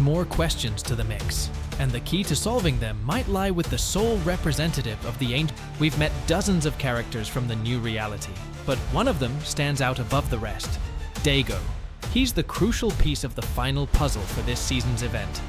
more questions to the mix, and the key to solving them might lie with the sole representative of the ancient. We've met dozens of characters from the new reality, but one of them stands out above the rest: Daigo. He's the crucial piece of the final puzzle for this season's event.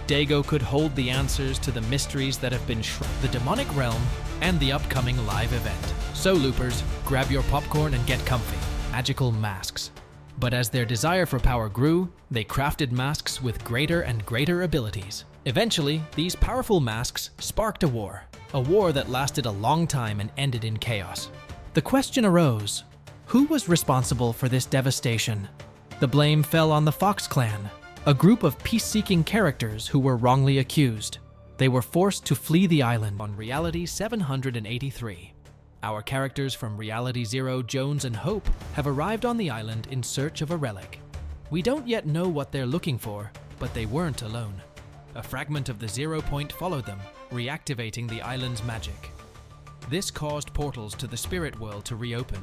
Daigo could hold the answers to the mysteries that have been the demonic realm and the upcoming live event. So loopers, grab your popcorn and get comfy. Magical masks. But as their desire for power grew, they crafted masks with greater and greater abilities. Eventually, these powerful masks sparked a war that lasted a long time and ended in chaos. The question arose, who was responsible for this devastation? The blame fell on the Fox Clan, a group of peace-seeking characters who were wrongly accused. They were forced to flee the island on Reality 783. Our characters from Reality Zero, Jones, and Hope have arrived on the island in search of a relic. We don't yet know what they're looking for, but they weren't alone. A fragment of the 0 point followed them, reactivating the island's magic. This caused portals to the spirit world to reopen,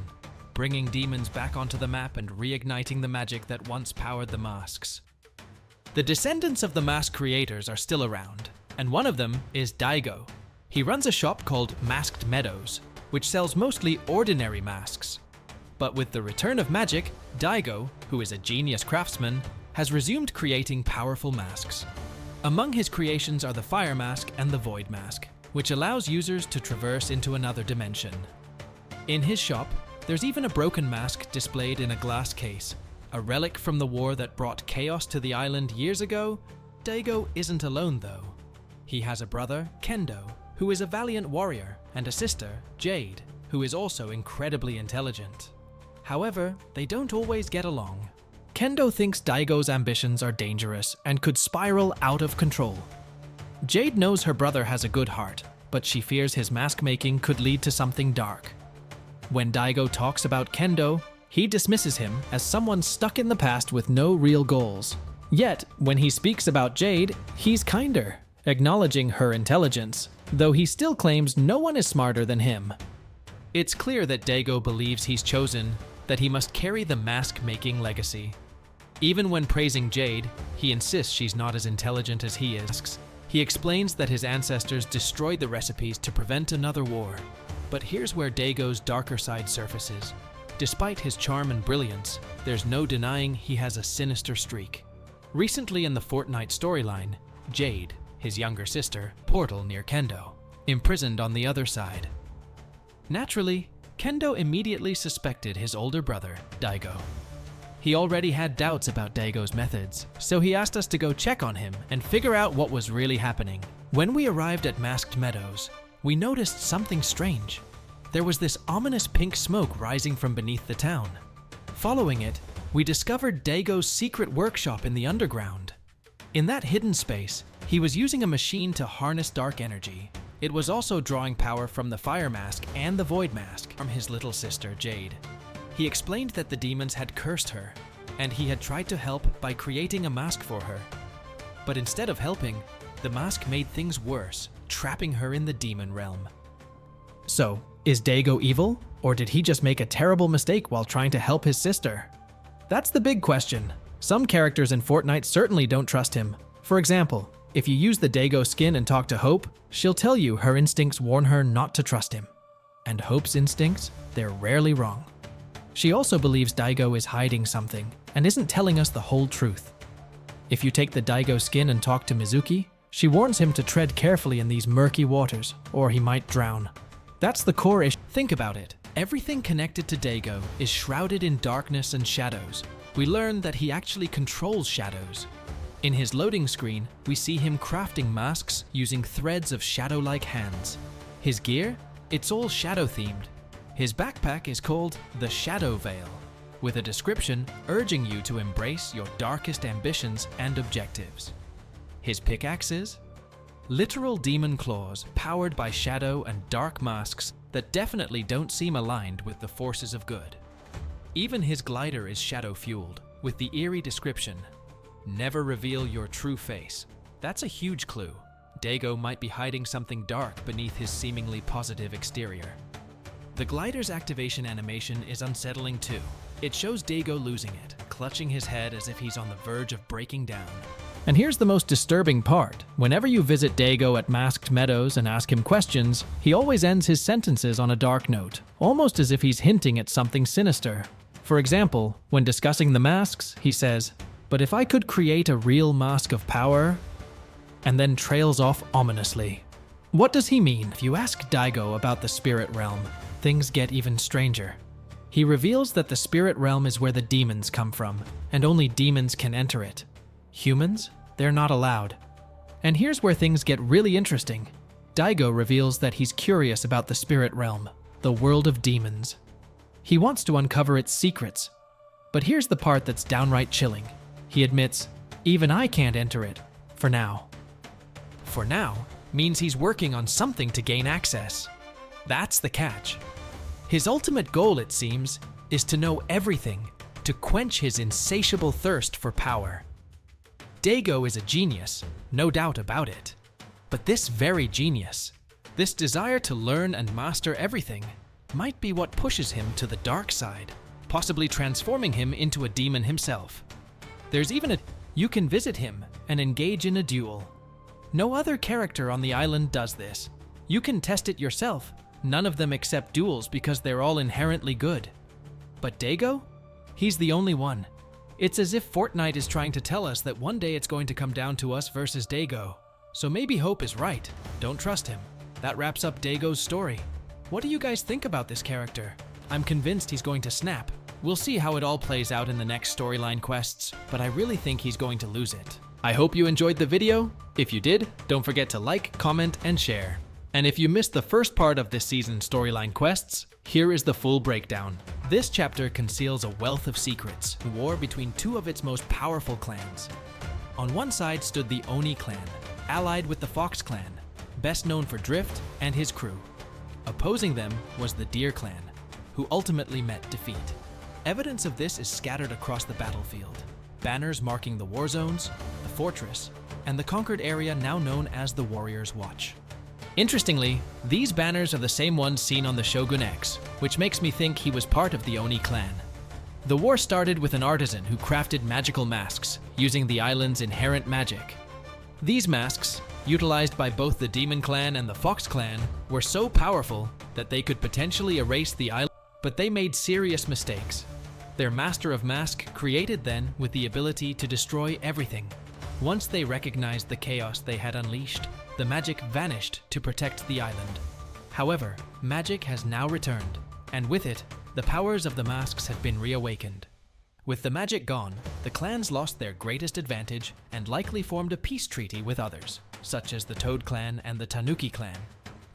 bringing demons back onto the map and reigniting the magic that once powered the masks. The descendants of the mask creators are still around, and one of them is Daigo. He runs a shop called Masked Meadows, which sells mostly ordinary masks. But with the return of magic, Daigo, who is a genius craftsman, has resumed creating powerful masks. Among his creations are the Fire Mask and the Void Mask, which allows users to traverse into another dimension. In his shop, there's even a broken mask displayed in a glass case, a relic from the war that brought chaos to the island years ago. Daigo isn't alone though. He has a brother, Kendo, who is a valiant warrior, and a sister, Jade, who is also incredibly intelligent. However, they don't always get along. Kendo thinks Daigo's ambitions are dangerous and could spiral out of control. Jade knows her brother has a good heart, but she fears his mask making could lead to something dark. When Daigo talks about Kendo, he dismisses him as someone stuck in the past with no real goals. Yet, when he speaks about Jade, he's kinder, acknowledging her intelligence, though he still claims no one is smarter than him. It's clear that Daigo believes he's chosen, that he must carry the mask-making legacy. Even when praising Jade, he insists she's not as intelligent as he is. He explains that his ancestors destroyed the recipes to prevent another war. But here's where Daigo's darker side surfaces. Despite his charm and brilliance, there's no denying he has a sinister streak. Recently in the Fortnite storyline, Jade, his younger sister, portal near Kendo, imprisoned on the other side. Naturally, Kendo immediately suspected his older brother, Daigo. He already had doubts about Daigo's methods, so he asked us to go check on him and figure out what was really happening. When we arrived at Masked Meadows, we noticed something strange. There was this ominous pink smoke rising from beneath the town. Following it, we discovered Daigo's secret workshop in the underground. In that hidden space, he was using a machine to harness dark energy. It was also drawing power from the Fire Mask and the Void Mask from his little sister, Jade. He explained that the demons had cursed her, and he had tried to help by creating a mask for her. But instead of helping, the mask made things worse, trapping her in the demon realm. So, is Daigo evil, or did he just make a terrible mistake while trying to help his sister? That's the big question. Some characters in Fortnite certainly don't trust him. For example, if you use the Daigo skin and talk to Hope, she'll tell you her instincts warn her not to trust him. And Hope's instincts, they're rarely wrong. She also believes Daigo is hiding something and isn't telling us the whole truth. If you take the Daigo skin and talk to Mizuki, she warns him to tread carefully in these murky waters, or he might drown. That's the core issue. Think about it. Everything connected to Daigo is shrouded in darkness and shadows. We learn that he actually controls shadows. In his loading screen, we see him crafting masks using threads of shadow-like hands. His gear? It's all shadow-themed. His backpack is called the Shadow Veil, with a description urging you to embrace your darkest ambitions and objectives. His pickaxes? Literal demon claws powered by shadow and dark masks that definitely don't seem aligned with the forces of good. Even his glider is shadow-fueled, with the eerie description, "Never reveal your true face." That's a huge clue. Daigo might be hiding something dark beneath his seemingly positive exterior. The glider's activation animation is unsettling too. It shows Daigo losing it, clutching his head as if he's on the verge of breaking down. And here's the most disturbing part. Whenever you visit Daigo at Masked Meadows and ask him questions, he always ends his sentences on a dark note, almost as if he's hinting at something sinister. For example, when discussing the masks, he says, "But if I could create a real mask of power," and then trails off ominously. What does he mean? If you ask Daigo about the spirit realm, things get even stranger. He reveals that the spirit realm is where the demons come from, and only demons can enter it. Humans? They're not allowed. And here's where things get really interesting. Daigo reveals that he's curious about the spirit realm, the world of demons. He wants to uncover its secrets. But here's the part that's downright chilling. He admits, "Even I can't enter it, for now." For now means he's working on something to gain access. That's the catch. His ultimate goal, it seems, is to know everything, to quench his insatiable thirst for power. Daigo is a genius, no doubt about it. But this very genius, this desire to learn and master everything, might be what pushes him to the dark side, possibly transforming him into a demon himself. There's even you can visit him and engage in a duel. No other character on the island does this. You can test it yourself. None of them accept duels because they're all inherently good. But Daigo? He's the only one. It's as if Fortnite is trying to tell us that one day it's going to come down to us versus Daigo. So maybe Hope is right. Don't trust him. That wraps up Daigo's story. What do you guys think about this character? I'm convinced he's going to snap. We'll see how it all plays out in the next storyline quests, but I really think he's going to lose it. I hope you enjoyed the video. If you did, don't forget to like, comment, and share. And if you missed the first part of this season's storyline quests, here is the full breakdown. This chapter conceals a wealth of secrets, a war between two of its most powerful clans. On one side stood the Oni clan, allied with the Fox clan, best known for Drift and his crew. Opposing them was the Deer clan, who ultimately met defeat. Evidence of this is scattered across the battlefield. Banners marking the war zones, the fortress, and the conquered area now known as the Warrior's Watch. Interestingly, these banners are the same ones seen on the Shogun X, which makes me think he was part of the Oni clan. The war started with an artisan who crafted magical masks, using the island's inherent magic. These masks, utilized by both the Demon clan and the Fox clan, were so powerful that they could potentially erase the island, but they made serious mistakes. Their Master of Mask created then with the ability to destroy everything. Once they recognized the chaos they had unleashed, the magic vanished to protect the island. However, magic has now returned, and with it, the powers of the masks have been reawakened. With the magic gone, the clans lost their greatest advantage and likely formed a peace treaty with others, such as the Toad clan and the Tanuki clan.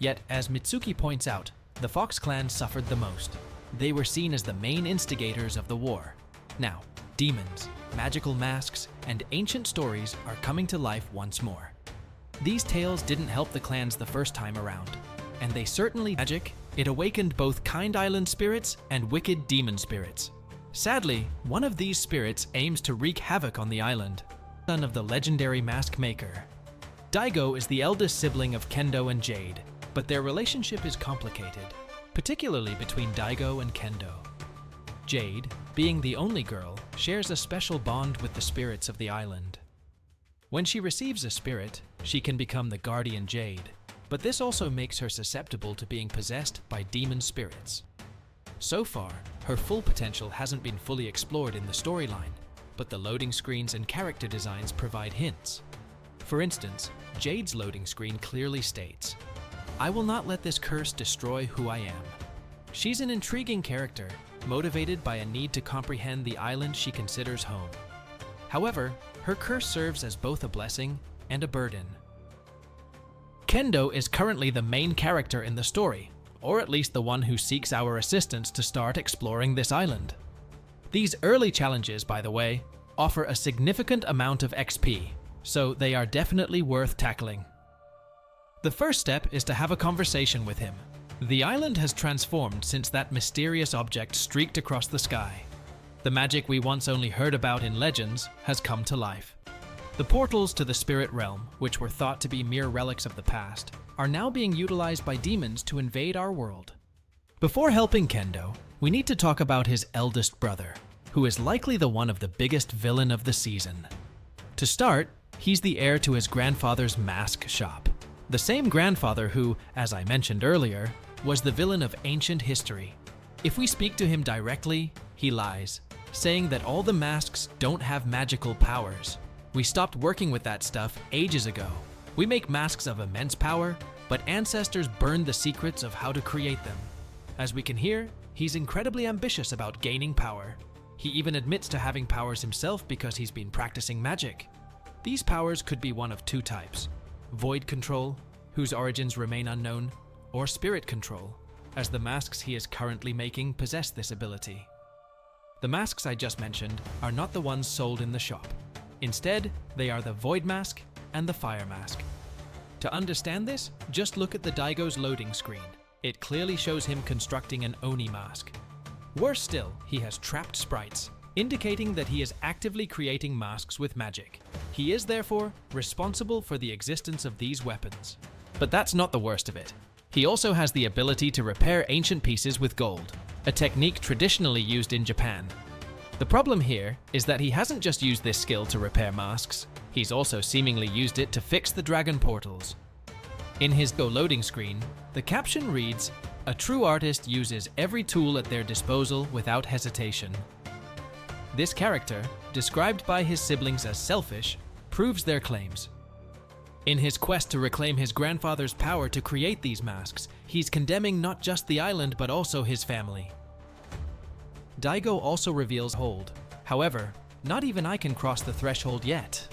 Yet, as Mitsuki points out, the Fox clan suffered the most. They were seen as the main instigators of the war. Now, demons, magical masks, and ancient stories are coming to life once more. These tales didn't help the clans the first time around, and they certainly magic. It awakened both kind island spirits and wicked demon spirits. Sadly, one of these spirits aims to wreak havoc on the island, son of the legendary mask maker. Daigo is the eldest sibling of Kendo and Jade, but their relationship is complicated, particularly between Daigo and Kendo. Jade, being the only girl, shares a special bond with the spirits of the island. When she receives a spirit, she can become the guardian Jade, but this also makes her susceptible to being possessed by demon spirits. So far, her full potential hasn't been fully explored in the storyline, but the loading screens and character designs provide hints. For instance, Jade's loading screen clearly states, "I will not let this curse destroy who I am." She's an intriguing character, motivated by a need to comprehend the island she considers home. However, her curse serves as both a blessing and a burden. Kendo is currently the main character in the story, or at least the one who seeks our assistance to start exploring this island. These early challenges, by the way, offer a significant amount of XP, so they are definitely worth tackling. The first step is to have a conversation with him. The island has transformed since that mysterious object streaked across the sky. The magic we once only heard about in legends has come to life. The portals to the spirit realm, which were thought to be mere relics of the past, are now being utilized by demons to invade our world. Before helping Kendo, we need to talk about his eldest brother, who is likely the one of the biggest villain of the season. To start, He's the heir to his grandfather's mask shop. The same grandfather who, as I mentioned earlier, was the villain of ancient history. If we speak to him directly, he lies, saying that all the masks don't have magical powers. We stopped working with that stuff ages ago. We make masks of immense power, but ancestors burned the secrets of how to create them. As we can hear, he's incredibly ambitious about gaining power. He even admits to having powers himself because he's been practicing magic. These powers could be one of two types: void control, whose origins remain unknown, or spirit control, as the masks he is currently making possess this ability. The masks I just mentioned are not the ones sold in the shop. Instead, they are the void mask and the fire mask. To understand this, just look at the Daigo's loading screen. It clearly shows him constructing an Oni mask. Worse still, he has trapped sprites, indicating that he is actively creating masks with magic. He is therefore responsible for the existence of these weapons. But that's not the worst of it. He also has the ability to repair ancient pieces with gold, a technique traditionally used in Japan. The problem here is that he hasn't just used this skill to repair masks, he's also seemingly used it to fix the dragon portals. In his Go loading screen, the caption reads, "A true artist uses every tool at their disposal without hesitation." This character, described by his siblings as selfish, proves their claims. In his quest to reclaim his grandfather's power to create these masks, he's condemning not just the island but also his family. Daigo also reveals hold. However, not even I can cross the threshold yet.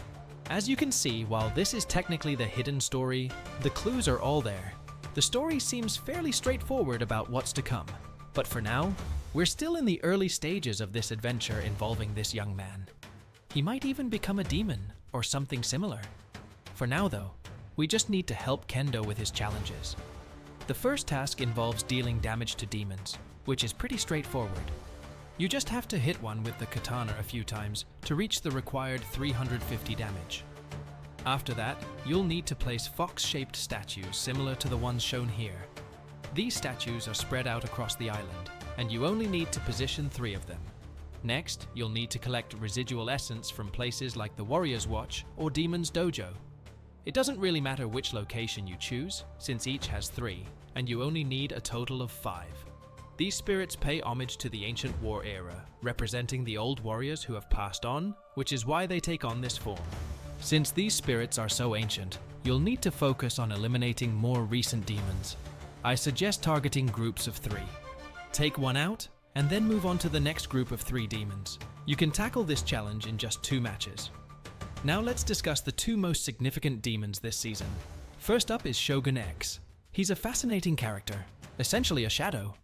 As you can see, while this is technically the hidden story, the clues are all there. The story seems fairly straightforward about what's to come. But for now, we're still in the early stages of this adventure involving this young man. He might even become a demon, or something similar. For now though, we just need to help Kendo with his challenges. The first task involves dealing damage to demons, which is pretty straightforward. You just have to hit one with the katana a few times to reach the required 350 damage. After that, you'll need to place fox-shaped statues similar to the ones shown here. These statues are spread out across the island, and you only need to position 3 of them. Next, you'll need to collect residual essence from places like the Warrior's Watch or Demon's Dojo. It doesn't really matter which location you choose, since each has 3, and you only need a total of 5. These spirits pay homage to the ancient war era, representing the old warriors who have passed on, which is why they take on this form. Since these spirits are so ancient, you'll need to focus on eliminating more recent demons. I suggest targeting groups of 3. Take one out, and then move on to the next group of 3 demons. You can tackle this challenge in just 2 matches. Now let's discuss the 2 most significant demons this season. First up is Shogun X. He's a fascinating character, essentially a shadow.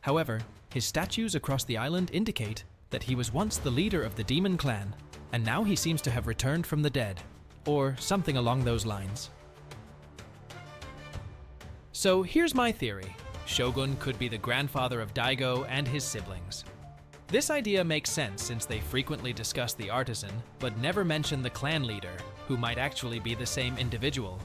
However, his statues across the island indicate that he was once the leader of the demon clan, and now he seems to have returned from the dead, or something along those lines. So here's my theory. Shogun could be the grandfather of Daigo and his siblings. This idea makes sense since they frequently discuss the artisan, but never mention the clan leader, who might actually be the same individual.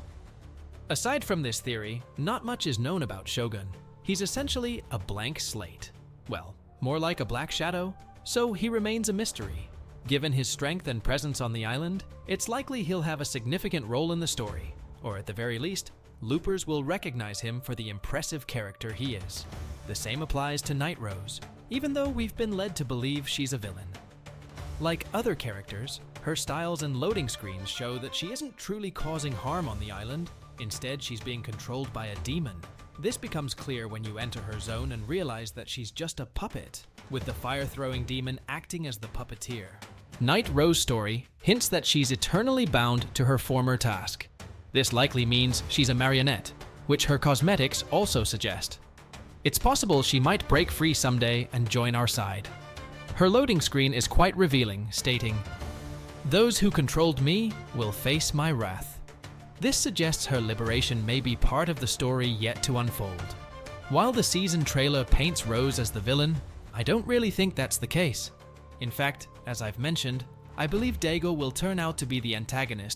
Aside from this theory, not much is known about Shogun. He's essentially a blank slate. Well, more like a black shadow, so he remains a mystery. Given his strength and presence on the island, it's likely he'll have a significant role in the story, or at the very least, loopers will recognize him for the impressive character he is. The same applies to Night Rose, even though we've been led to believe she's a villain. Like other characters, her styles and loading screens show that she isn't truly causing harm on the island. Instead, she's being controlled by a demon. This becomes clear when you enter her zone and realize that she's just a puppet, with the fire-throwing demon acting as the puppeteer. Night Rose's story hints that she's eternally bound to her former task. This likely means she's a marionette, which her cosmetics also suggest. It's possible she might break free someday and join our side. Her loading screen is quite revealing, stating, "Those who controlled me will face my wrath." This suggests her liberation may be part of the story yet to unfold. While the season trailer paints Rose as the villain, I don't really think that's the case. In fact, as I've mentioned, I believe Daigo will turn out to be the antagonist